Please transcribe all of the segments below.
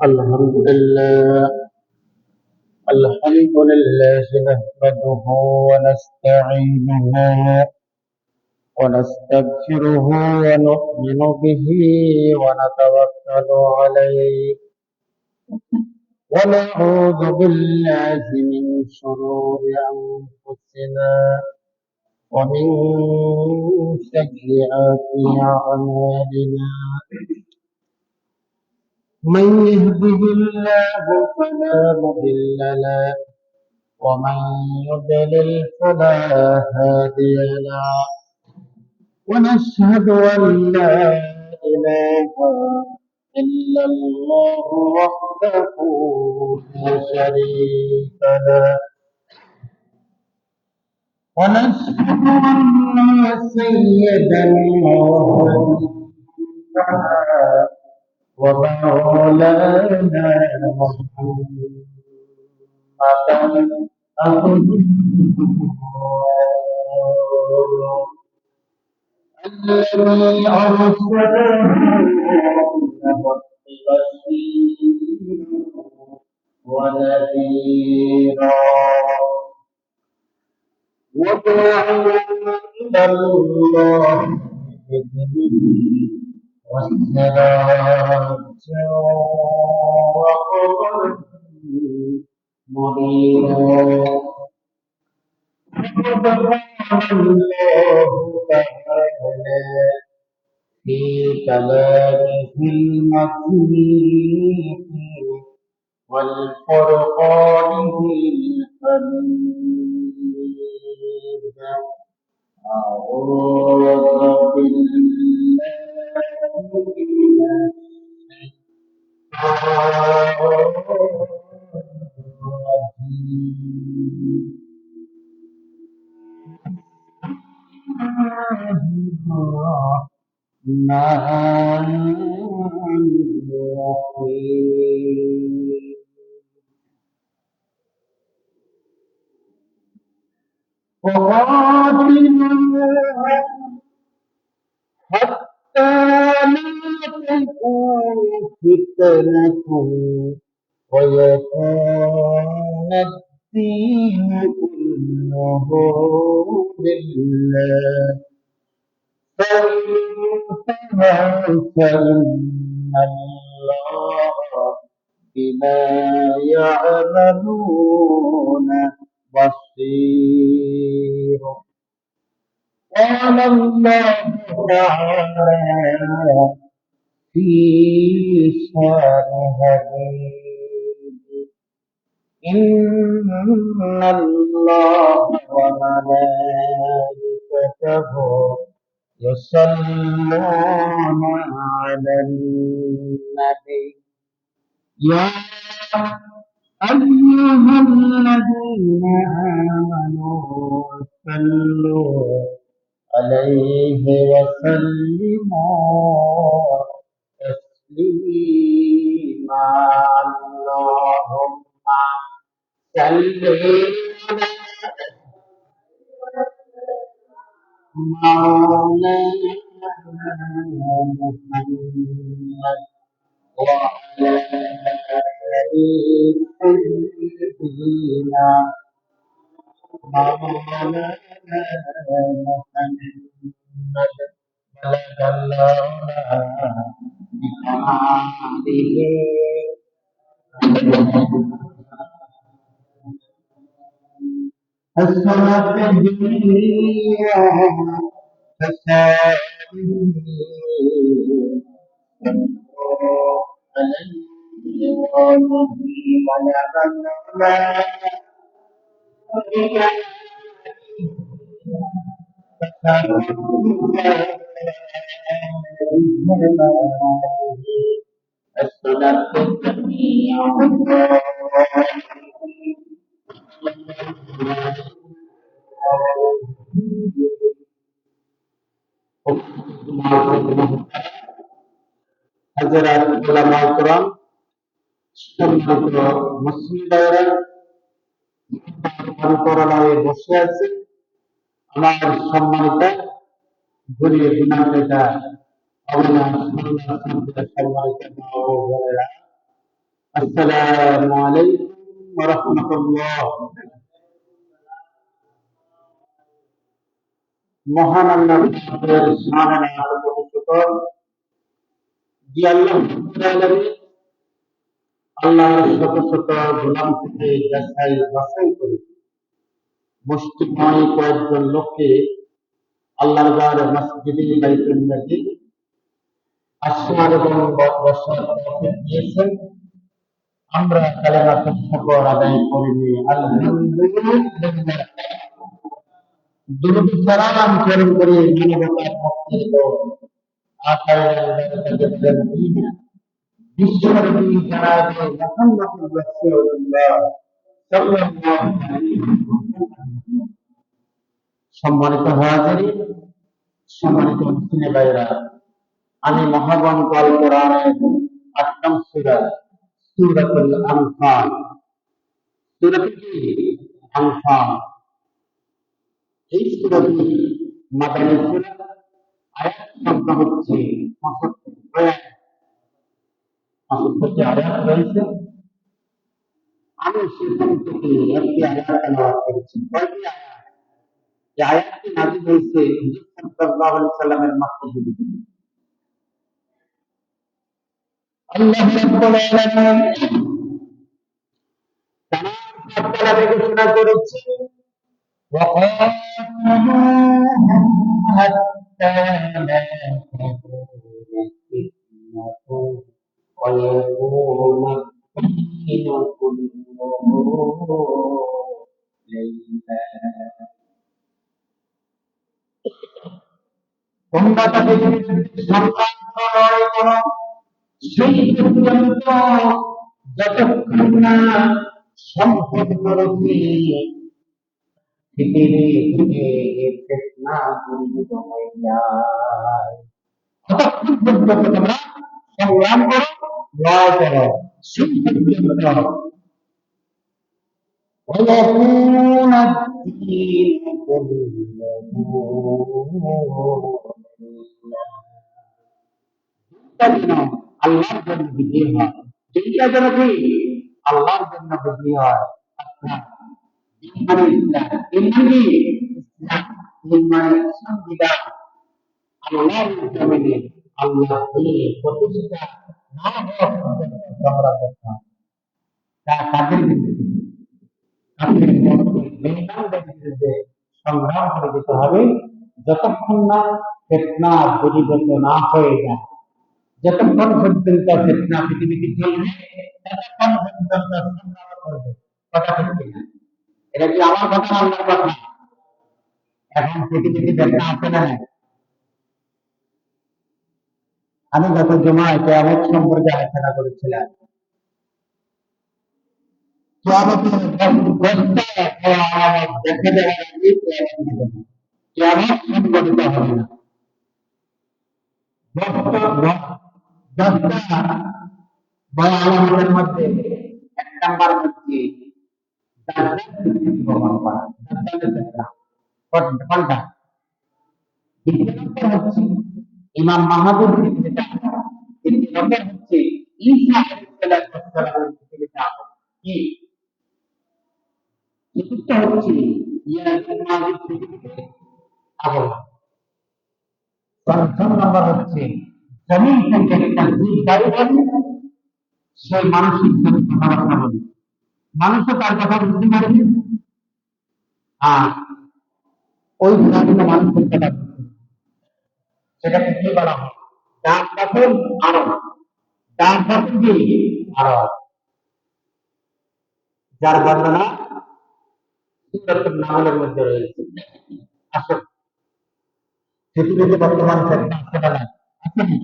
الحمد لله نحمده ونستعينه ونستغفره ونؤمن به ونتوكل عليه ونعوذ بالله من شرور أنفسنا ومن سيئات أعمالنا من يهده الله فلا مضل له ومن يضلل فلا هادي له ونشهد أن لا إله إلا الله وحده لا شريك له ونشهد أن سيدنا ومولانا محمدا عبده الذي أرسله بشيرا ونذيرا وداعيا إلى الله بإذنه وسراجا وقمرا منيرا فقد قال الله تعالى في كلامه المجيد والفرقانه الحميد أعوذ بالله من الشيطان الرجيم الرحمن الرحيم وقاتلوهم حتى لا تكون فتنة ويكون الدين كله لله فإن الله بما يعملون بصير قال الله تعالى في شان حديد إن الله وملائكته يصلون على النبي يا أيها الذين آمنوا صلوا عليه وسلموا تسليما اللهم صل مولانا محمد وعلى آل سيدنا مولانا محمد بلغ الله بكماله الصلاة الدنيا হাজারাত উলামা ইকরাম সম্মানিত মুসলিম ভাইরা অন্তরালয়ে বসে আছে আমার সম্মানিত ঘুরিয়ে গুণান্বিতা সম্মানিত মা ও বোনেরা السلام عليكم ورحمة الله. মহান আল্লাহর শানে শুকর যে আল্লাহ রাব্বুল আলামিন আল্লাহর শত শত গোলাম থেকে যাচাই বাছাই করে মুষ্টিমেয় কয়েকজন লোককে আল্লাহর ঘর মসজিদে বাইতুল্লাহে আসার এবং বসার তৌফিক দিয়েছেন। আমরা কালেমাতুশ শুকর আদায় করে নিয়ে আলহামদুলিল্লাহ দুরূদ সালাম প্রেরণ করে মানবতার মুক্তির দোয়া আখায়ের মদিনা বিশ্বনবী জনাবে মুহাম্মদুর রাসূলুল্লাহ সাল্লাল্লাহু আলাইহি ওয়াসাল্লাম। সম্মানিত হাজিরিন, সম্মানিত মুসলিম ভাইরা, আমি মহাগ্রন্থ আল কোরআনের ৮ম সূরা সূরাতুল আনফাল আনফাল এই সূরাটি মাদানী সূরা, আয়াত সংখ্যা হচ্ছে ৬৫ আয়াত রয়েছে। আমি সেখান থেকে একটি আয়াত তেলাওয়াত করেছি। কয়টি আয়াত? এই আয়াতটি নাযিল হয়েছে হুজুর সাল্লাল্লাহু আলাইহি সাল্লামের মক্কা জীবনে। আল্লাহ রাব্বুল আলামিন তার সাত্তালা ঘোষণা করেছে وقاتلوهم حتى لا تكون فتنة ويكون الدين كله لله। তোমরা তাদের সংগ্রাম লড়াই করো সেই পর্যন্ত যতক্ষণ না সম্পূর্ণ রূপে পৃথিবী থেকে ফিতনা দূরীভূত হয়ে যায়। ততক্ষণ পর্যন্ত তোমরা সংগ্রাম করো, লড়াই করো সেই পর্যন্ত ويكون الدين كله আল্লাহর জন্য বিজয়ী হয়। যেটা যেন কি আল্লাহর জন্য বিজয়ী হয়। আচ্ছা, ইমান ইসলাম, ইমান সংবিধান আল্লাহর জমিনে আল্লাহ প্রতিষ্ঠা না হওয়া পর্যন্ত সংগ্রাম করতে হবে। তা কাদের বিরুদ্ধে? কাদের বেঈমানদের বিরুদ্ধে সংগ্রাম করে যেতে হবে যতক্ষণ না ফিতনা দূরীভূত না হয়ে যায়। যতক্ষণ পর্যন্ত ফিতনা পৃথিবীতে চলবে ততক্ষণ পর্যন্ত সংগ্রাম করবে। কথা ঠিক না? এটা কি আমার কথা, আল্লাহর কথা? এখন পৃথিবীতে ফিতনা আছে না? আমি গত জুমায় কিয়ামত সম্পর্কে আলোচনা করেছিলাম। কিয়ামতের দেখা দেওয়ার আগে কিয়ামত সংঘটিত হবে না। 10টা বড় আলামতের মধ্যে ১ নাম্বার হচ্ছে দাজ্জাল পৃথিবীতে ভ্রমণ করা। দাজ্জালের দেখা কোনটা? দ্বিতীয় নম্বর হচ্ছে ইমাম মাহদীর পৃথিবীতে আসা। তৃতীয় নম্বর হচ্ছে ঈসা আলাইহিস সালামের পৃথিবীতে আসা। কি? চতুর্থ হচ্ছে ইয়াজুজ মাজুজ পৃথিবীতে আগমন। পঞ্চম নম্বর হচ্ছে জমিন থেকে একটা জীব বায়ু হবে, সে মানসিক কথাবার্তা বলবে, মানুষও তার কথা বুঝতে পারবে, আর ওই ধরনের মানুষের কথা বুঝতে, সেটাকে কি বলা হয়? ডাক বাসন আরব। ডাক বাসন কি আরব, যার বর্ণনা সূরাতুন নাহলের মধ্যে রয়েছে। আসলে পৃথিবীতে বর্তমান ফিতনা আছে না? আছে না?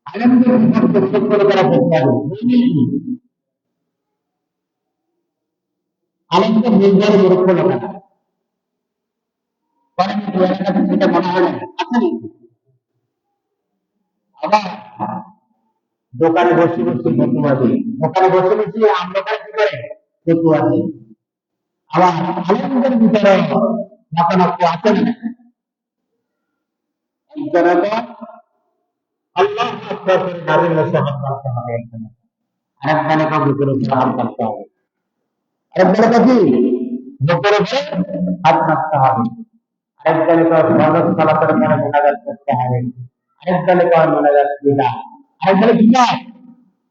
আলেমদের বিপক্ষে উল্লেখ করে তারা ফিতনা দেয়। আলেমদের নির্ভর মূর্খ লোকেরা করেন কি এলাকাতে সেটা মনে হয় না? আছে না? আবার দোকানে বসে বসে ফতুয়া দেয়, দোকানে বসে বসে আমরা কি করে ফতুয়া দেয়। আবার আলেমদের ভিতরে মতানক্য আছে না? একজনের আল্লাহ আকবার করে নারীর রসে হাত রাখতে হবে একজনে, আরেক বেলাকে বুকের উপরে হাত রাখতে হবে, আরেক বেলাকে কি বুকের উপরে হাত রাখতে হবে, আরেক বেলাকে ফরজ সালাতের পরে মুনাজাত করতে হবে, আরেক বেলাকে মুনাজাত বিদা, আরেক বেলা বিদা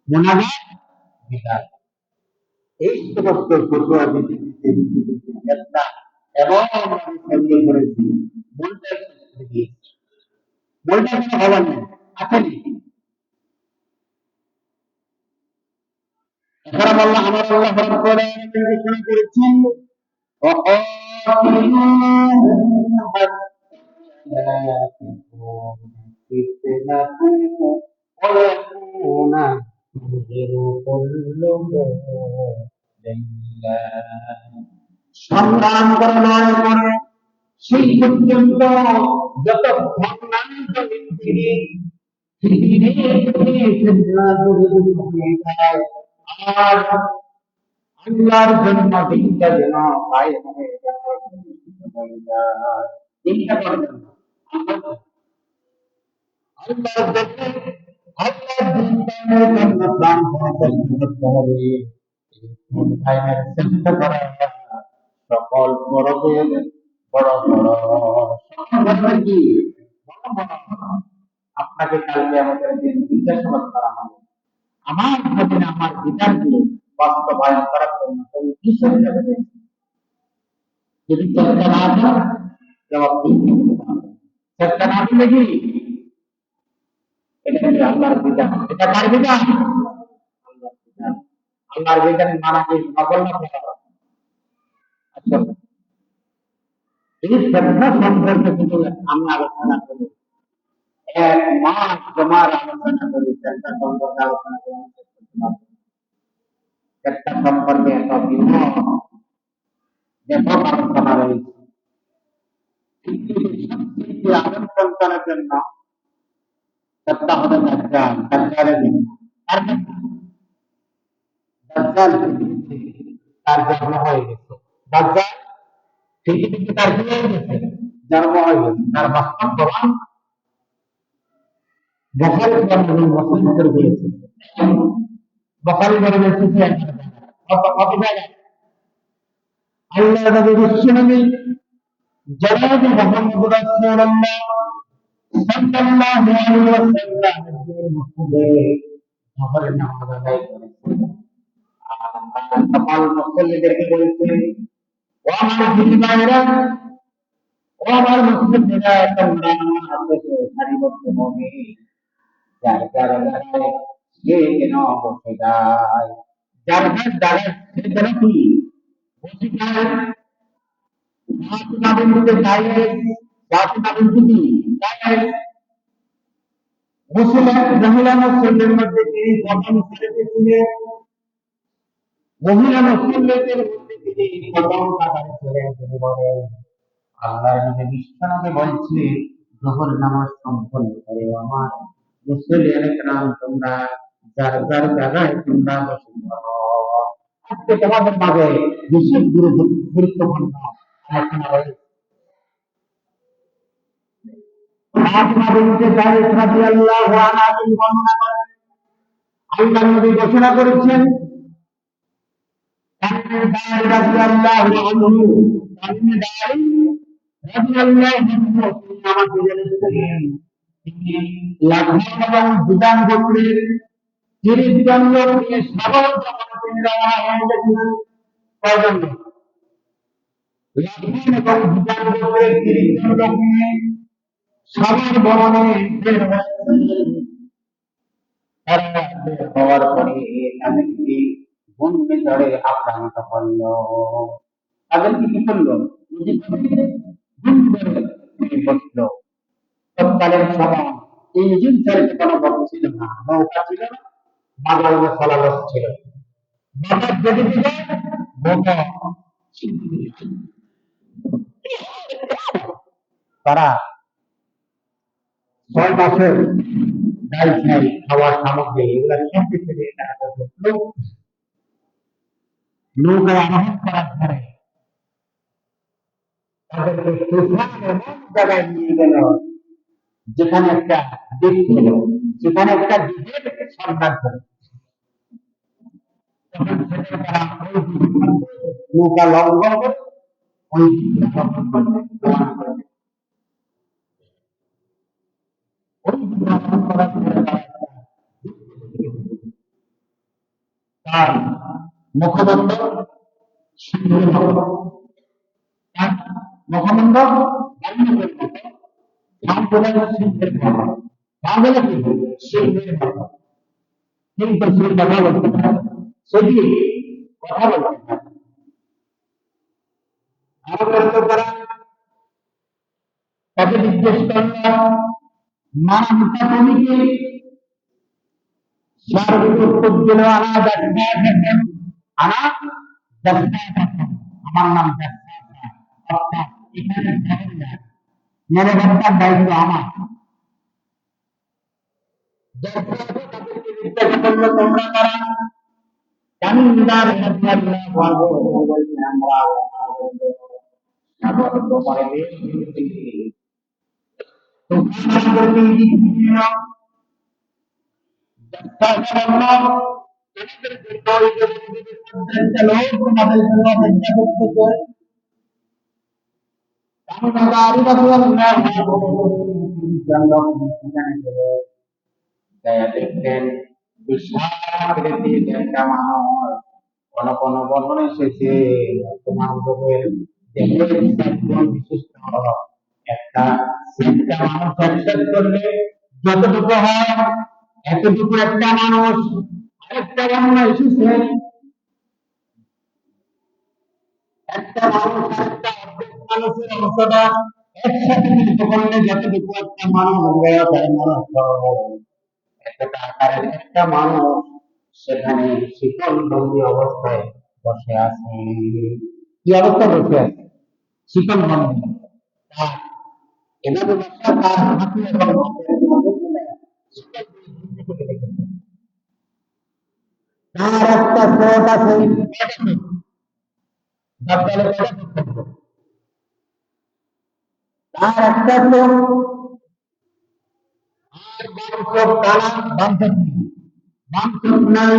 মুনাজাত বিদা। এই সমস্ত ফতোয়া দিতে দিতে দিতে দিতে একটা এমন আমি ছড়িয়ে পড়েছি, মনটা শেষ করে দিয়েছি, মনটা কোনো খবর নেই আসেনি। এছাড়া বললাম আমার আল্লাহ রব্বুল আলামিন ঘোষণা করেছেন وقاتلوهم حتى لا تكون فتنة ويكون الدين كله لله। সংগ্রাম করে লড়াই করে সেই পর্যন্ত যতক্ষণ না আর আল্লাহর জন্য দিনটা যেন কায়েম হয়ে যায়, দিনটা করবেন আল্লাহর দেখে আল্লাহর দিন কায়েমের জন্য প্রাণ করতে হবে, দিন কায়েমের চেষ্টা করা সকল বড়দের বড় বড় সকল কি বড় বড় আপনাকে কালকে আমাদের দিন জিজ্ঞাসাবাদ করা হবে, আমার ভাবনা আমার বিধানকে বাস্তবায়ন করার জন্য তুমি কিসের যাবে, যদি চেষ্টা না করেন জবাব দিতে হবে, চেষ্টা না দিলে কি এটা কি আল্লাহর বিধান, এটা কার বিধান, আল্লাহর বিধান, আল্লাহর বিধানের মানা কি নকল না করা। আচ্ছা এই শ্রদ্ধা সম্পর্কে কিন্তু আমি আলোচনা করি, এক মাস তোমার আলোচনা করি শ্রদ্ধা সম্পর্কে আলোচনা করি, শ্রদ্ধা সম্পর্কে এত বিমত ব্যাপক আলোচনা রয়েছে, কিন্তু আদম সন্তানের জন্য শ্রদ্ধা হবে দাজ্জাল, দাজ্জালের জন্য আর দাজ্জাল তার জন্ম হয়ে গেছে, দাজ্জাল পৃথিবীতে তার কি হয়ে গেছে, জন্ম হয়ে গেছে, তার বাস্তব প্রমাণ বুখারী এবং মুসলিম করে দিয়েছে, বুখারী করে দিয়েছে কত জায়গায় আল্লাহ নবী বিশ্বনবী জনাব মুহাম্মদ রাসূলুল্লাহ সাল্লাল্লাহু আলাইহি ওয়াসাল্লাম এর মসজিদে জোহরের নামাজ আদায় করেছেন, আর সকাল মুসল্লিদেরকে বলেছেন ও আমার ভাইরা, ও আমার মুসলিমরা তোমরা নামাজ শেষে সারিবদ্ধভাবে যার যার জায়গায় যে যেন বসে যায়, যার যার জায়গায় সে যেন কি বসে যায়, ফাতিমা বিনতে কায়েস, ফাতিমা বিনতে কি কায়েস মহিলা মুসল্লিদের মধ্যে তিনি প্রথম সারিতে ছিলেন, মহিলা মুসল্লিদের মধ্যে তিনি প্রথম কাতারে ছিলেন, তিনি বলেন আল্লাহর নবী বিশ্বনবী বলছে যোহর নামাজ সম্পন্ন করে আমার মুসল্লিয়ানে কেরাম তোমরা যার যার জায়গায় তোমরা বসে পড়ো। আজকে তোমাদের মাঝে বিশেষ গুরুত্বপূর্ণ আলোচনা রয়েছে, ফাতিমা বিনতে কায়েস রাদিয়াল্লাহু আনহা তিনি বর্ণনা করেন আল্লাহর নবী ঘোষণা করেছেন তামিমের দাড়ি রাদিয়াল্লাহু আনহু, তামিমের দাড়ি রাদিয়াল্লাহু আনহু তিনি আমাকে বলেছিলেন তিনি লাঘব এবং বিধান গোত্রের 30 জন লোক নিয়ে সাগর ভ্রমণে তিনি রওনা হয়ে গেছিলেন, কয়জন লোক লাঘব এবং বিধান গোত্রের 30 জন লোক নিয়ে সাগর ভ্রমণে বের হয়েছিলেন, তারা বের হওয়ার পরে তাদেরকে ঘূর্ণিঝড়ে আক্রান্ত করলো, তাদেরকে কি করলো ঘূর্ণিঝড়ে বসলো, তৎকালীন সময় ইঞ্জিন চালিত কোনো পথ ছিল না, নৌকা ছিল না, বাজারে ফলারস ছিল, বাজার যেতে দিলে নৌকা তারা 6 মাসের ডাল চাল খাওয়ার সামগ্রী এগুলা সব কিছু দিয়ে তারা নৌকায় আরোহণ করার পরে তাদেরকে তুফান এমন জায়গায় নিয়ে গেল যেখানে একটা দ্বীপ ছিল, সেখানে একটা দ্বীপের সন্ধান করে তখন সেখানে তারা ওই দ্বীপের মধ্যে নৌকা লঙ্ঘন করে ওই দ্বীপটা লঙ্ঘন করতে প্রমাণ করে। ওই দ্বীপ লঙ্ঘন করার পরে তারা একটা তার মুখমণ্ডল সিংহের মতো, তার মুখমণ্ডল বাল্যকের মতো, সাম্প্রদায়িক সিংহের মতো, বাংলা কি সিংহের মতো, কিন্তু সে কথা বলতে পারে, সেটি কথা বলতে পারে। আরবরাষ্ট্র তারা তাকে জিজ্ঞেস করল, মানবতা তুমি কি? সার্বিক উত্তর দিল, আনা জাসসাসাতুন, আনা জাসসাসাতুন, আমার নাম জাসসাসা, অর্থাৎ এখানে নিরাপত্তার দায়িত্ব আমার। জাসসাসা তাদেরকে জিজ্ঞাসা করলো, তোমরা কারা? তামিমদার রাদিয়াল্লাহু আনহু বললেন, আমরা সাগর তোমার দেশ থেকে তোমরা প্রতিনিধি ছিল। জাসসাসা বলল, তোমাদের জন্য এই যে একটা লোক তোমাদের জন্য অপেক্ষা করতেছে। তামিমদার রাদিয়াল্লাহু আনহু সেখানে গেলে দেখতেন বিশাল আকৃতির একটা মানুষ। কোন কোন বর্ণনা এসেছে তোমাদের দেহের চারজন বিশিষ্ট একটা একটা মানুষ অ্যাকসেপ্ট করলে যতটুকু হয় এতটুকু একটা মানুষ। আরেকটা বর্ণনা এসেছে একটা মানুষ একটা অর্ধেক মানুষের অংশটা একসাথে মিলিত করলে যতটুকু একটা মানুষ হয়ে যায় মানুষ এতটা আকারের একটা মানুষ সেখানে শীতল বন্দি অবস্থায় বসে আছে। কি অবস্থা বসে আছে? শীতল বন্দি। তার এভাবে বসা, তার হাতে এবং হাতের মধ্যে শীতল বন্দি থেকে রেখেছে। তার একটা ঠোঁট আছে, দাঁতালে কয়টা ঠোঁট থাকবে? তার একটা ঠোঁট, আর বাম চোখ কানা, বাম চোখ নেই, বাম চোখ নাই।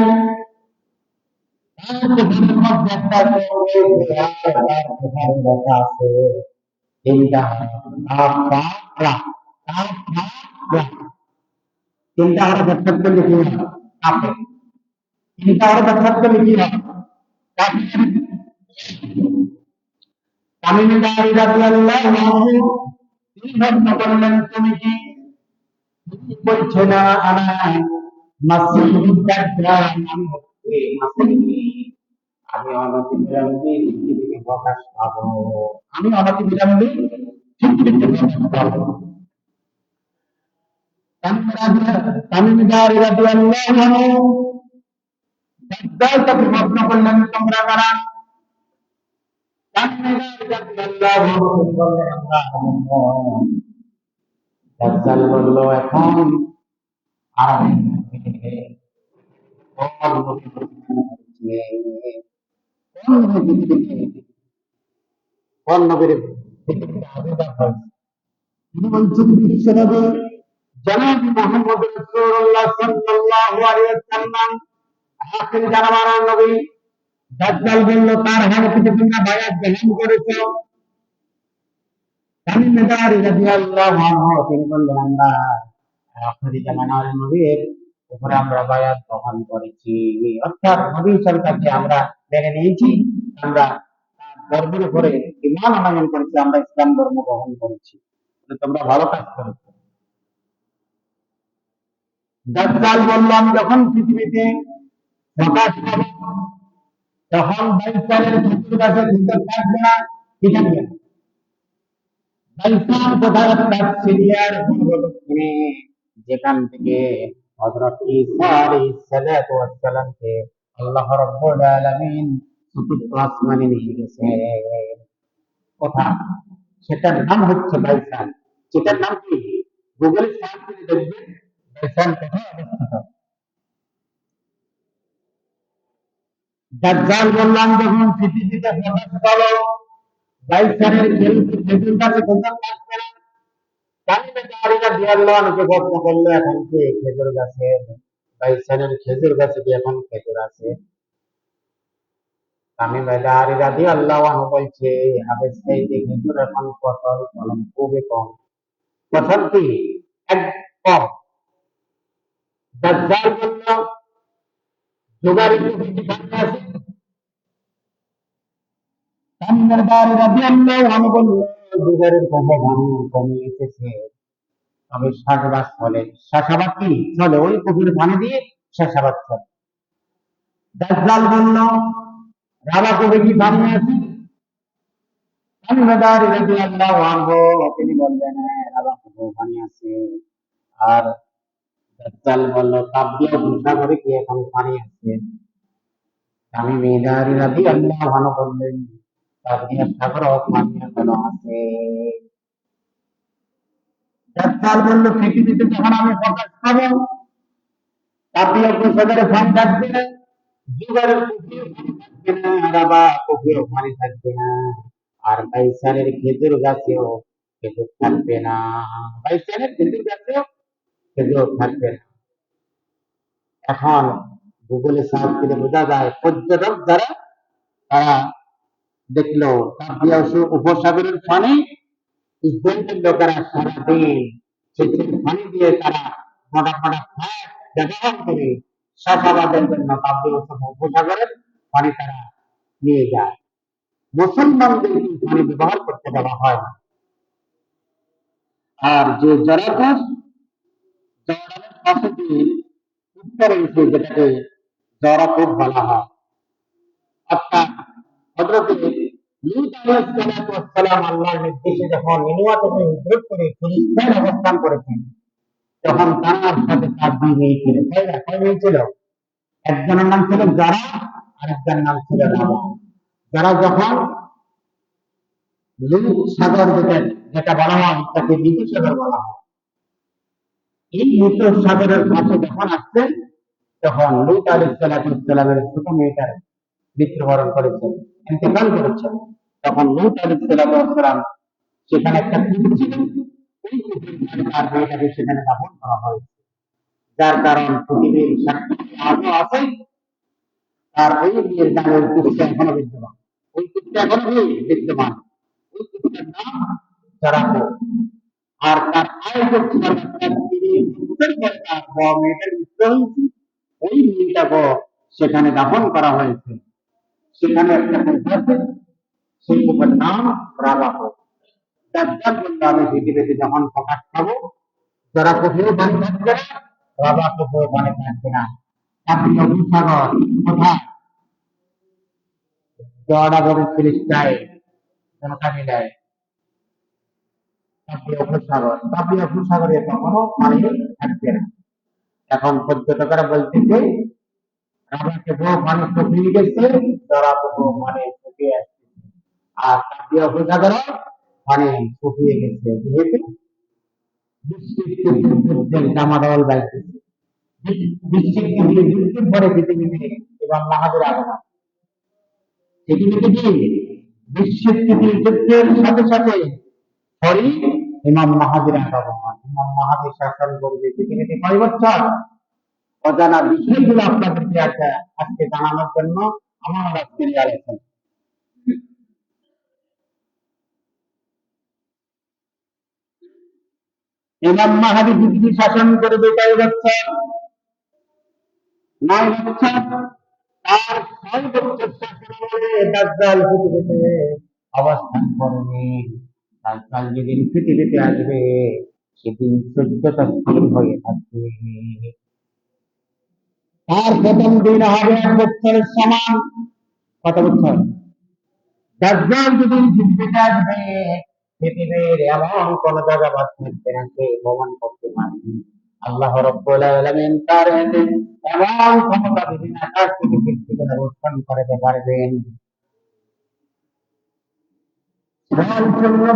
তার চোখের মধ্যে একটা চোখ রয়েছে, আর তার চোখের দেখা আছে তিনটা তিনটা আরো ব্যাখ্যা করলে কি হয়? কাপে তিনটা আরো ব্যাখ্যা করলে কি হয়? তামিমদার রাদিয়াল্লাহু আনহু তিনি প্রশ্ন করলেন, তুমি কি বলছো না আনা মাসিহুদ দাজ্জাল, আমি হচ্ছে মাসিহ, আমি অনতিবিলম্বে পৃথিবীতে প্রকাশ পাবো, আমি অনতিবিলম্বে পৃথিবীতে প্রকাশ পাবো। তামিমদার রাদিয়াল্লাহু আনহু দাজ্জাল তাকে প্রশ্ন করলেন, তোমরা কারা? তামিমদার রাদিয়াল্লাহু আনহু বললেন, আমরা মুহাম্মদ। দাজ্জাল বলল, এখন আর কোন নবী কোন নবীর পৃথিবীতে আবির্ভাব হয়েছে? তিনি বলছেন বিশ্বনবী জনাব মুহাম্মদ রাসূলুল্লাহ সাল্লাল্লাহু আলাইহি ওয়াসাল্লাম, আখির জামানার নবী। দাজ্জাল বলল, তার হাতে তোমরা বায়াত গ্রহণ করেছো? তামিমদার রাদিয়াল্লাহু আনহু তিনি বললেন, আমরা আখির জামানার নবীর উপরে আমরা বায়াত গ্রহণ করেছি, অর্থাৎ নবী সরকারকে আমরা মেনে নিয়েছি, আমরা তার ধর্মের উপরে ঈমান আনয়ন করেছি, আমরা ইসলাম ধর্ম গ্রহণ করেছি। তোমরা ভালো কাজ করেছো। দাজ্জাল বলল, আমি যখন পৃথিবীতে প্রকাশ পাব তখন বাইসালের চতুর্পাশে ভিতর থাকবে না, কি থাকবে? বাইসাল কোথায়? অর্থাৎ সিরিয়ার পূর্ব দক্ষিণে, যেখান থেকে হযরত ঈসা আলাইহিস সালাতু ওয়াস সালামকে আল্লাহ রাব্বুল আলামিন চতুর্থ আসমানে নিয়ে গেছে। কোথা? সেটার নাম হচ্ছে বাইসাল। সেটার নাম কি? গুগলে সার্চ করে দেখবেন বাইসাল কোথায় অবস্থিত। দাজ্জাল বললাম যখন পৃথিবীতে প্রকাশ পাবো, বাইসালের খেজুর গাছে কোথাও থাকবে না, তামিমে দাঁড়ি রাদিয়াল্লাহু আনহু প্রশ্ন করলো, এখন কি খেজুর গাছে বাইসানের খেজুর গাছে কি এখন খেজুর আছে? তামিমে দাঁড়ি রাদিয়াল্লাহু আনহু বলছে, আবে সাইদে খেজুর এখন ফসল ফলন খুবই কম। ফসল কি একদম। দাজ্জাল বলল, জোগাড়ি কি বাকি আছে? তামিমে দাঁড়ি রাদিয়াল্লাহু আনহু বলল, জোগাড়ের কথা কমে এসেছে, তবে চাষাবাদ চলে। চাষাবাদ কি চলে? ওই পুকুরে পানি দিয়ে চাষাবাদ চলে। দাজ্জাল বলল, রাবা কবে কি পানি আছে? তামিমে রাদিয়াল্লাহু আনহু তিনি বললেন, হ্যাঁ রাবা কবে পানি আছে। আর দাজ্জাল বলল, তাবরিয়া ভূসাগরে কি এখন পানি আছে? তামিমে রাদিয়াল্লাহু আনহু বললেন, তাবরিয়া সাগরে পানি এখনো আছে। দাজ্জাল বলল, পৃথিবীতে যখন আমি প্রকাশ পাবো, তাবরিয়া ভূসাগরে পানি থাকবে না, জোগাড়ের পুকুরেও পানি থাকবে না, রাবা পুকুরেও পানি থাকবে না, আর বাইসানের খেজুর গাছেও খেজুর থাকবে না। বাইসানের খেজুর গাছেও খেজুর থাকবে না। এখন গুগলে সার্চ করে বোঝা যায়, পর্যটক যারা তারা দেখলো তাপিয়া উপসাগরের পানি ইসরায়েলের লোকেরা সারাদিন সেচের পানি দিয়ে তারা মোটা মোটা ফ্ল্যাট ব্যবহার করে চাষাবাদের জন্য তাপিয়া উপসাগরের পানি তারা নিয়ে যায়। মুসলমানদের কিন্তু পানি ব্যবহার করতে দেওয়া হয় না। আর যে জরাকাশ জর্ডানের পাশে যে উত্তরে এসে যেটাকে জরাকুব বলা হয়, অর্থাৎ হযরতে লূত আলাইহিস সালাম আল্লাহর নির্দেশে যখন নিনুয়া থেকে হিজরত করে ফিলিস্তিনে অবস্থান করেছেন, তখন তার সাথে তার দুই মেয়ে ছিল। কয় মেয়ে ছিল? একজনের নাম ছিল যারা, আর একজনের নাম ছিল রাবা। যারা যখন লূত সাগর যেটা বলা হয় তাকে মৃত সাগর বলা হয়, এই মৃত সাগরের কাছে যখন আসছেন, তখন লূত আলাইহিস সালামের ছোট মেয়েটার মৃত্যুবরণ করেছেন, ইন্তেকাল করেছেন। তখন লূত আলাইহিস সালাম সেখানে একটা পুকুর ছিল, ওই পুকুরের ধারে তার মেয়েটাকে সেখানে দাফন করা হয়েছে। যার কারণ পৃথিবীর সাক্ষী আজও আছে, তার ওই মেয়ের নামে ওই পুকুরটা এখনো বিদ্যমান। ওই পুকুরটা এখনো বিদ্যমান। ওই পুকুরটার নাম জারাকো। আর তার আয়োজক ছিলেন তিনি তার বড় মেয়েটার মৃত্যু হয়েছে, ওই মেয়েটাকে সেখানে দাফন করা হয়েছে। সেখানে একটা পুকুর আছে, সেই পুকুরের নাম রাবাহ। দাজ্জাল বলল, আমি পৃথিবীতে যখন প্রকাশ পাবো, যারা কোথাও পানি থাকবে না, রাবা কোথাও পানি থাকবে না। আপনি অভিসাগর কোথায়? জর্ডান ফিলিস্তাইন কোনটা মিলায়? তাবরিয়া ভূসাগরে কখনো পানি থাকবে না। এখন পর্যটকরা বলতেছে, রাবাকে বহু পানি শুকিয়ে গেছে, জরাকে বহু পানি শুকিয়ে আসছে। আর তাবরিয়া ভূসাগরে পানি শুকিয়ে গেছে, যেহেতু যুদ্ধের দামাদল বাড়তেছে। যুদ্ধের পরে পৃথিবীতে এবং মাহাদের আগমন। পৃথিবীতে কি যুদ্ধের সাথে সাথে পরই ইমাম মাহাদির আগমন। ইমাম মাহাদি শাসন করবে পৃথিবীতে কয় বছর? অজানা বিষয়গুলো আপনাদেরকে আজকে জানানোর জন্য আমার আজকের এই আলোচনা। ইমাম মাহাদি পৃথিবী শাসন করবে কয় বছর? 9 বছর। তার 6 বছর শাসনামলে দাজ্জাল পৃথিবীতে অবস্থান করবে। দাজ্জাল যেদিন পৃথিবীতে আসবে, সেদিন সূর্যটা স্থির হয়ে থাকবে। তার প্রথম দিন হবে 1 বছরের সমান। কত বছর? দাজ্জাল যেদিন পৃথিবীতে আসবে, পৃথিবীর এমন কোন জায়গা বাদ থাকবে না সে ভ্রমণ করতে পারবে। আল্লাহ রাব্বুল আলামিন তার হাতে এমন ক্ষমতা দিবেন, আকাশ থেকে পৃথিবীতে অবস্থান করতে পারবেন।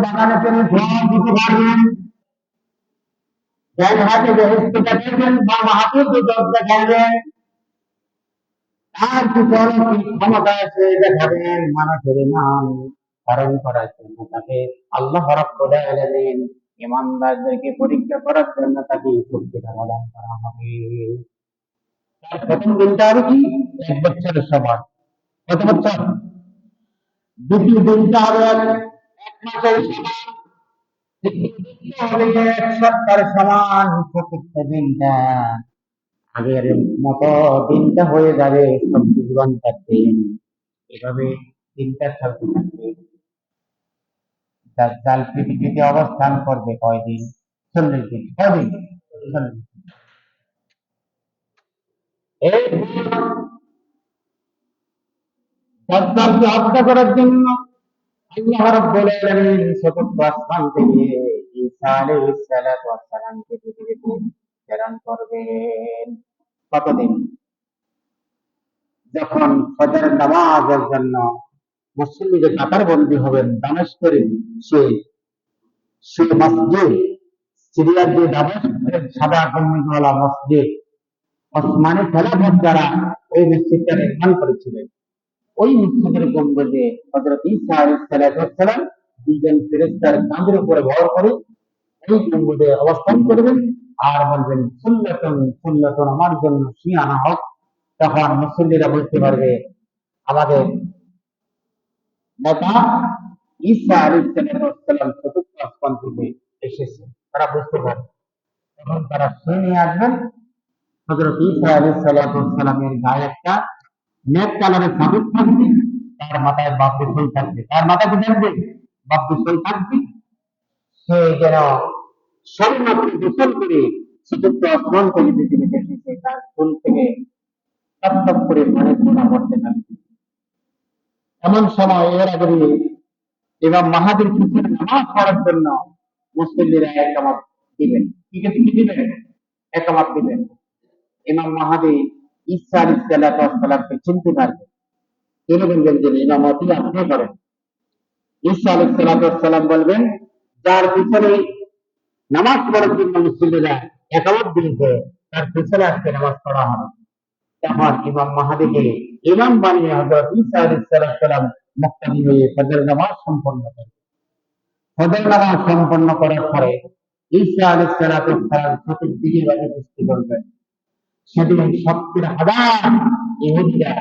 বাগানে তিনি ধোঁয়া দিতে পারবেন, ডান হাতে বেহেশত দেখাবেন, বাম হাতে দোজখ দেখাবেন। তার পিছনে কি ক্ষমতা আছে দেখাবেন, মানুষের ইমান ধারণ করার জন্য তাকে আল্লাহ রাব্বুল আলামিন ইমানদারদেরকে পরীক্ষা করার জন্য তাকে শক্তি সমাধান করা হবে। তার প্রথম দিনটা হবে কি? 1 বছরের সমান। কত বছর? দ্বিতীয় দিনটা হবে 1 মাসের সমান। তৃতীয় দিনটা হবে 1 সপ্তাহের সমান। চতুর্থ দিনটা আগের মতো দিনটা হয়ে যাবে 24 ঘন্টার দিন। এভাবে দিনটা চলতে থাকবে। দাজ্জাল পৃথিবীতে অবস্থান করবে কয়দিন? 40 দিন। কয়দিন? 40। এই দাজ্জালকে হত্যা করার জন্য আল্লাহ রাব্বুল আলামিন চতুর্থ আসমান থেকে ঈসা আলাইহিস সালাতু ওয়াস সালামকে পৃথিবীতে প্রেরণ করবেন। কতদিন? যখন ফজর নামাজের জন্য মুসল্লিদের কাতারবন্দী হবেন দামেস্কের সে সে মসজিদ, সিরিয়ার যে দামেস্কের সাদা গম্বুজওয়ালা মসজিদ, ওসমানী খেলাফত দ্বারা ওই মসজিদটা নির্মাণ করেছিলেন। ওই মসজিদের গম্বুজে হযরত ঈসা আলাইহিস সালাতু ওয়াস সালাম দুইজন ফেরেশতার কাঁধের উপরে ভর করে ওই গম্বুজে অবস্থান করবেন আর বলবেন সুন্নাতুন সুন্নাতুন, আমার জন্য শিয়ানা হক। তখন মুসল্লিরা বলতে পারবে আমাদের নেতা ঈসা আলাইহিস সালাম চতুর্থ আসমান থেকে এসেছে, তারা বুঝতে পারবে। তখন তারা শুনে আসবেন হযরত ঈসা আলাইহিস সালামের গায়ে একটা নেক কালারের সাবিত থাকবে, তার মাথায় বাপরি ফুল থাকবে। তার মাথায় কি থাকবে? বাপরি ফুল থাকবে। সে যেন সবেমাত্র গোসল করে চতুর্থ আসমান থেকে পৃথিবীতে এসেছে, তার ফুল থেকে টপ টপ করে পানি ফোঁটা পড়তে থাকবে। এমন সময় এর আগে ইমাম মাহাদির পিছনে নামাজ পড়ার জন্য মুসল্লিরা একমত দিবেন। কি দিবেন? একমত দিবেন। ইমাম মাহাদি ঈসা আলাইহিস সালামকে চিনতে পারবে। তিনি বলবেন যে ইমামতি আপনি করেন। ঈসা আলাইহিস সালাম বলবেন যার পিছনে নামাজ পড়ার জন্য মুসল্লিরা একমত দিয়েছে তার পিছনে আজকে নামাজ পড়া হবে। তখন ইমাম মাহাদিকে ইমাম বানিয়ে হযরত ঈসা আলাইহিস সালাম মুক্তাদি হয়ে ফজর নামাজ সম্পন্ন করেন। ফজর নামাজ সম্পন্ন করার পরে ঈসা আলাইহিস সালাম চতুর্দিকে বাড়ি বৃষ্টি করবেন। সেদিন 70,000 ইহুদিরা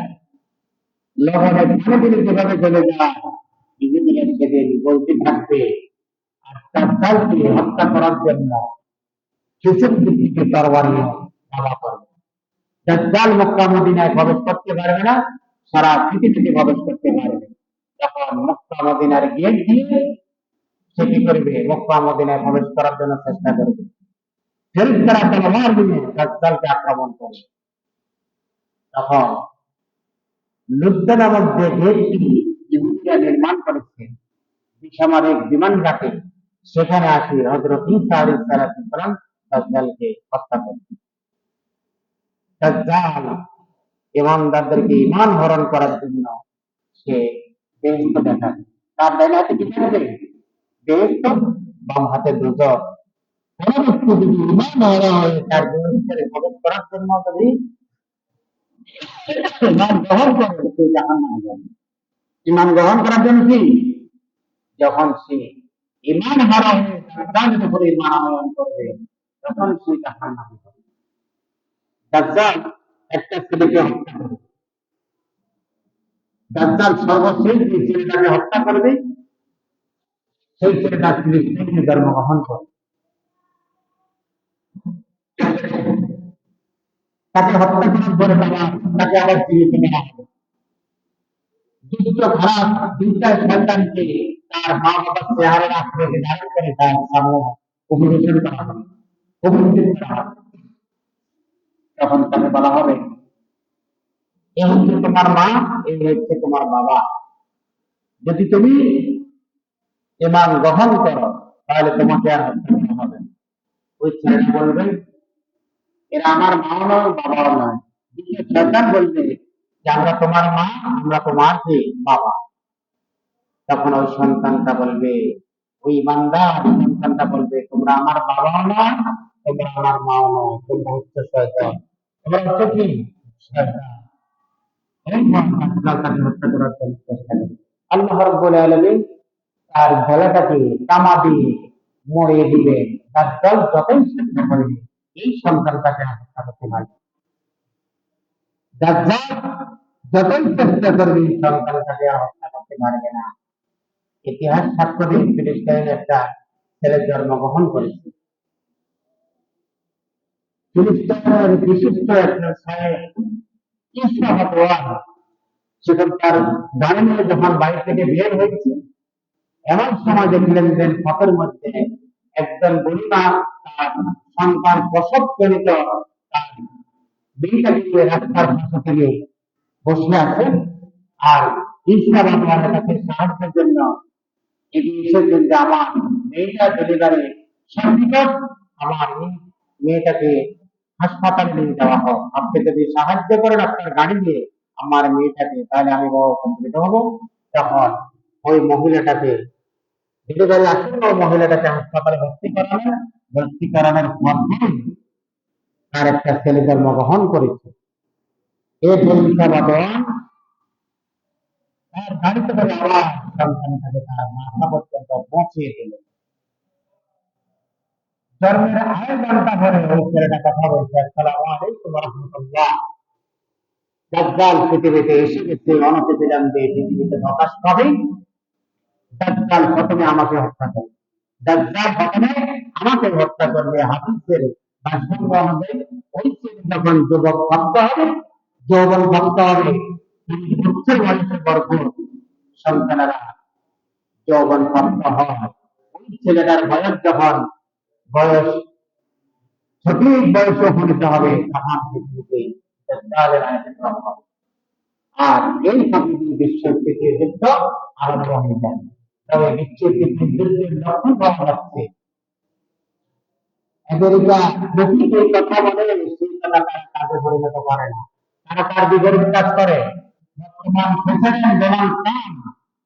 লবণে পানি দিলে যেভাবে চলে যায়, ইহুদিরা সেদিন বলতে থাকবে আর দাজ্জালকে হত্যা করার জন্য কিছু দিকে তরবারি ধাওয়া করবে। দাজ্জাল মক্কা মদিনায় প্রবেশ করতে পারবে না, সারা পৃথিবীতে প্রবেশ করতে পারবে। তখন মক্কা মদিনার গেট দিয়ে সে কি করবে? মক্কা মদিনায় প্রবেশ করার জন্য চেষ্টা করবে। ফেরেশতারা তলোয়ার নিয়ে দাজ্জালকে আক্রমণ করবে। তখন লুদ্দা নামক যে গেটটি ইহুদিরা নির্মাণ করেছে বেসামরিক বিমান ঘাটে, সেখানে আসি হযরত ঈসা আলাইহিস সালাম দাজ্জালকে হত্যা করবে। দাজ্জাল ইমানদারদেরকে ঈমান হরণ করার জন্য সে বেহেশত দেখাবে। তার ডান হাতে কি থাকবে? বেহেশত, বাম হাতে দোজখ। কোন ব্যক্তি যদি ঈমান হারা হয়ে তার বেহেশতে প্রবেশ করার জন্য যদি ঈমান গ্রহণ করে সে জাহান্নামে যাবে। ঈমান গ্রহণ করার জন্য কি? যখন সে ঈমান হারা হয়ে দাজ্জালের উপরে ঈমান আনয়ন করবে তখন সে জাহান্নামে যাবে। দাজ্জাল একটা ছেলেকে হত্যা করবে। দাজ্জাল সর্বশেষ যে ছেলেটাকে হত্যা করবে সেই ছেলেটা ফিলিস্তিনে জন্মগ্রহণ করবে। তাকে হত্যা করার পরে তাকে আবার জীবিত নেওয়া হবে। দ্বিতীয় খারাপ দুইটা সন্তানকে তার মা বাবার চেহারার আকৃতি ধারণ করে তার সামনে অভিবেশন করা হবে, অভিযোগ করা হবে। তখন তাকে বলা হবে এ হচ্ছে তোমার মা, এই হচ্ছে তোমার বাবা। যদি তুমি ঈমান গ্রহণ করো তাহলে তোমাকে আর হত্যা করা হবে। ওই ছেলেটা বলবে এরা আমার মাও নয় বাবাও নয়। দ্বিতীয় সন্তান বলবে যে আমরা তোমার মা, আমরা তোমার কি বাবা। তখন ওই সন্তানটা বলবে, ওই ইমানদার সন্তানটা বলবে তোমরা আমার বাবাও নয়, তোমরা আমার মাও নয়, তোমরা হচ্ছে শয়তান। তোমরা হচ্ছে কি? শয়তান। তাকে হত্যা করার জন্য চেষ্টা করে। আল্লাহ রাব্বুল আলামিন তার গলাটাকে তামা দিয়ে মরিয়ে দিবে, দাজ্জাল যতই চেষ্টা করবে এই সন্তানটাকে হত্যা করতে পারবে। দাজ্জাল যতই চেষ্টা করবে এই সন্তানটাকে হত্যা করতে পারবে না। ইতিহাস সাক্ষ্য দিয়ে ফিলিস্তিনের একটা ছেলে জন্মগ্রহণ করেছে। ফিলিস্তিনের বিশিষ্ট একটা সাহেব সেখান তার গাড়ি নিয়ে যখন বাড়ি থেকে বের হয়েছে, এমন সময় দেখলেন যে পথের মধ্যে একজন বুড়িমা তার সন্তান প্রসবজনিত তার মেয়েটাকে নিয়ে রাস্তার পাশে থেকে বসে আছে। আর ঈসা বাবার কাছে সাহায্যের জন্য এগিয়ে এসেছেন যে আমার মেয়েটা ডেলিভারি সন্নিকট, আমার মেয়েটাকে হাসপাতালে নিয়ে যাওয়া হোক, আপনি যদি সাহায্য করেন আপনার গাড়ি দিয়ে আমার মেয়েটাকে, তাহলে আমি বড় উপকৃত হব। তখন ওই মহিলাটাকে ডেলিভারি আসন্ন মহিলাটাকে হাসপাতালে ভর্তি করানোর মধ্যে তার একটা ছেলে জন্মগ্রহণ করেছে। এই বাদন তার গাড়িতে করে আবার সন্তানটাকে তার মাথা পর্যন্ত পৌঁছিয়ে দিল। জন্মের 8 ঘন্টা পরে ওই ছেলেটা কথা বলছে, আসসালামু আলাইকুম ওয়া রাহমাতুল্লাহ, দাজ্জাল পৃথিবীতে এসে গেছে, অনতিবিলম্বে পৃথিবীতে প্রকাশ পাবে। দাজ্জাল প্রথমে আমাকে হত্যা করবে, দাজ্জাল প্রথমে আমাকে হত্যা করবে। হাদিসের ভাষ্যাংশ অনুযায়ী ওই ছেলে যখন যুবক ভক্ত হবে, যৌবন ভক্ত হবে, উচ্চ বয়সে গর্ভবতী সন্তানেরা যৌবন ভক্ত হয়, ওই ছেলেটার বয়স যখন বয়স সঠিক বয়স উপনীত হবে তখন পৃথিবীতে দাজ্জালের আবির্ভাব হবে। আর এই পৃথিবী বিশ্বের তৃতীয় যুদ্ধ আরম্ভ হয়ে যাবে। তবে বিশ্বের তৃতীয় যুদ্ধের লক্ষণ পাওয়া যাচ্ছে। আমেরিকা যদি এই কথা বলে সেই কথা তারা কাজে পরিণত করে না, তারা তার বিপরীত কাজ করে। বর্তমান প্রেসিডেন্ট ডোনাল্ড ট্রাম্প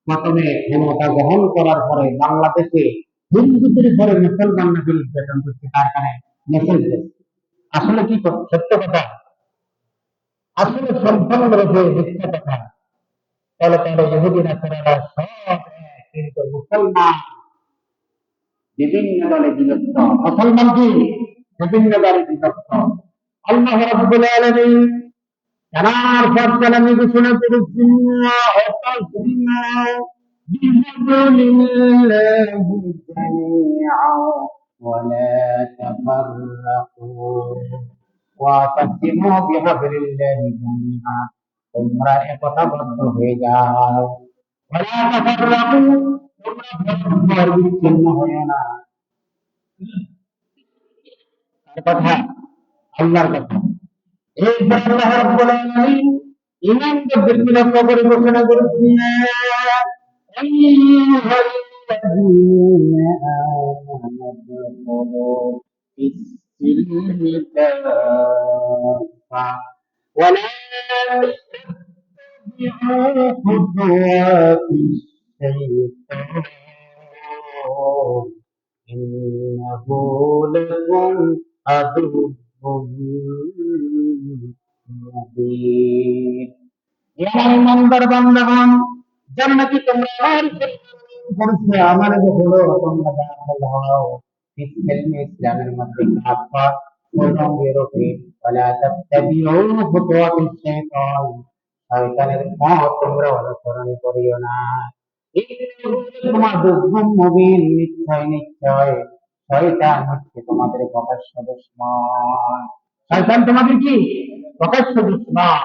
প্রথমে ক্ষমতা গ্রহণ করার পরে বাংলাদেশে হিন্দুদের উপরে মুসলমান নাকি নির্যাতন করছে, তার কারণে মেসেজ দিচ্ছে। আসলে কি সত্য কথা? আসলে সম্পূর্ণ রূপে মিথ্যা কথা। তাহলে ইহুদি নাসারারা সব এক, কিন্তু মুসলমান বিভিন্ন দলে বিভক্ত। মুসলমান কি বিভিন্ন দলে বিভক্ত। আল্লাহ রাব্বুল আলামিন জানার পর জানানি ঘোষণা করেছেন, বিহাবলিল্লাহি জামিআ ওয়ালা তাফাররাকু ওয়াতাসিমু বিহাবলিল্লাহি জামিআ, তোমরা একতাবদ্ধ হয়ে যাও, ওয়ালা তাফাররাকু, তোমরা বিচ্ছিন্ন হয়ো না। কথা আল্লাহর কথা। এই আল্লাহ রাব্বুল আলামিন ঈমানদারদেরকে লক্ষ্য করে ঘোষণা করেছেন, আইয়ুহাল্লাযীনা আমানু দুখুলু ফিস-সিলমি কাফা ওয়া লা তাত্তাবি'উ খুতুওয়াতিশ শাইতান ইন্নাহু লাকুম আদুউম মুবিন। ইমানদার বান্দাগণ, জান্নাতি তোমরা পড়ছে আমার হলো তোমরা দাখিল হও ইসলামের মধ্যে কাফা পূর্ণাঙ্গের রূপে, ওয়ালা তাত্তাবিউ খুতুওয়াতিশ শাইতান, শয়তানের পথ তোমরা অনুসরণ করিও না। তোমার দুঃখম মুবিন, নিশ্চয় নিশ্চয় শয়তান হচ্ছে তোমাদের প্রকাশ্য দুশমন। শয়তান তোমাদের কি প্রকাশ্য দুশমন।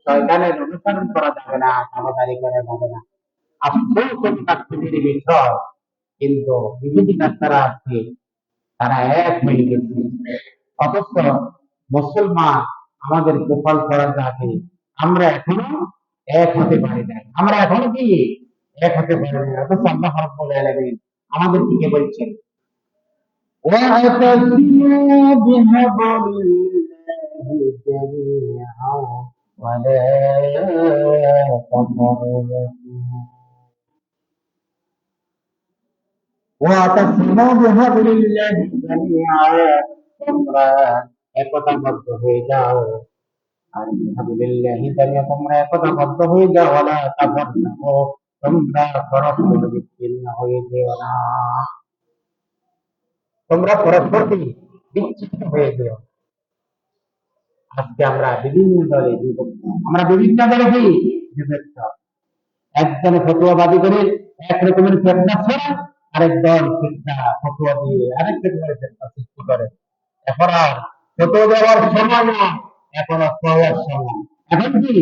শয়তানের অনুসরণ করা যাবে না, তাবাদারি করা যাবে না। আফসোস পৃথিবীর বিষয়, কিন্তু বিরোধী ডাক্তারা আছে, তারা এক হয়ে গেছে। অথচ মুসলমান আমাদের গোপাল করা যাবে, আমরা এখনো এক হতে পারি না। আমরা এখনো কি এক হতে পারি না। অথচ আল্লাহ রাব্বুল আলামিন আমাদের দিকে বলছেন, وَاعْتَصِمُوا بِحَبْلِ اللَّهِ جَمِيعًا وَلَا تَفَرَّقُوا وَاعْتَصِمُوا بِحَبْلِ اللَّهِ جَمِيعًا, তোমরা একতাবদ্ধ হয়ে যাও। আর বিহাবলিল্লাহি জামিআ, তোমরা একতাবদ্ধ হয়ে যাও। ওয়ালা তাফাররাকু, তোমরা পরস্পর বিচ্ছিন্ন হয়ে যেও না। তোমরা পরস্পরকে বিচ্ছিন্ন হয়ে যেও। আজকে আমরা বিভিন্ন দলে বিভক্ত, আমরা বিভিন্ন দলে কি বিভক্ত। একজন ফতোয়াবাদী করে এক রকমের ফেতনা ছড়ায়, আরেক দল ফিতনা ফতোয়া দিয়ে আরেক রকমের ফেতনা সৃষ্টি করে। এখন আর ফতোয়া দেওয়ার সময় না, এখন অক্ষম হওয়ার সময়। এখন কি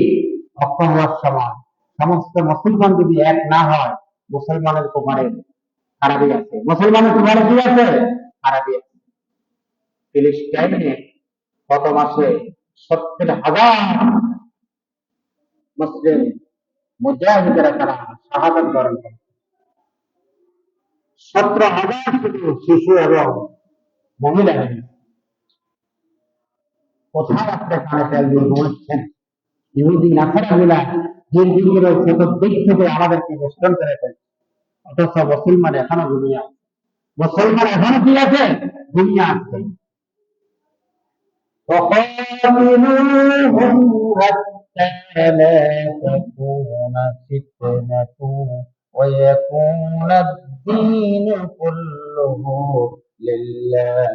অক্ষম হওয়ার সময়। সমস্ত মুসলমান যদি এক না হয়, মুসলমানের কুমারে খারাপই আছে, মুসলমানের কুমারে কি আছে, খারাপই আছে। ফিলিস্তাইনে গত মাসে 70,000 মুসলিম মুজাহিদরা তারা শাহাদাত বরণ করে। 17,000 শুধু শিশু এবং মহিলা। কোথায় আপনি কানে তেল দিয়ে ঘুমাচ্ছেন? ইহুদি নাসারা গুলা দিন রয়েছে, তো দিক থেকে আমাদেরকে বেষ্টন করে ফেলছে। অথচ মুসলমান এখনো দুনিয়া, মুসলমান এখনো কি আছে, দুনিয়া আছে। وقاتلوهم حتى لا تكون فتنة ويكون الدين كله لله।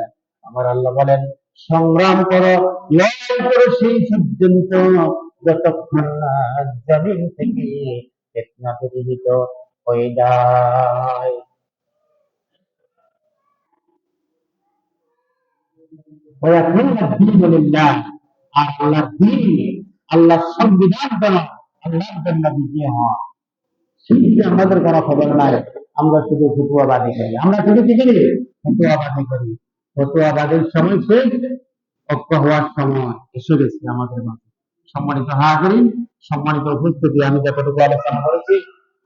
আমার আল্লাহ বলেন, সংগ্রাম করো, লড়াই করো সেই পর্যন্ত যতক্ষণ না জমিন থেকে ফিতনা প্রতিহিত হয়ে যায়। ويكون الدين لله। আর আল্লাহর দ্বীন, আল্লাহর সংবিধান যেন আল্লাহর জন্য বিজয় হয়, সেটি আমাদের কোনো খবর নাই। আমরা শুধু ফতুয়াবাদী করি, আমরা শুধু কি করি, ফতুয়াবাদী করি। ফতুয়াবাদীর সময় শেষ, ঐক্য হওয়ার সময় এসে গেছে আমাদের মাঝে। সম্মানিত হাজিরিন, সম্মানিত উপস্থিতি, আমি যতটুকু আলোচনা করেছি,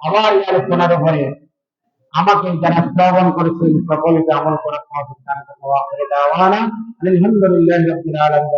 আমার এই আলোচনার উপরে আমাকে যারা শ্রবণ করেছেন সকলকে আমল করার তৌফিক দান করুন। ওয়া আখিরু দাওয়ানা আলহামদুলিল্লাহি রাব্বিল আলামিন।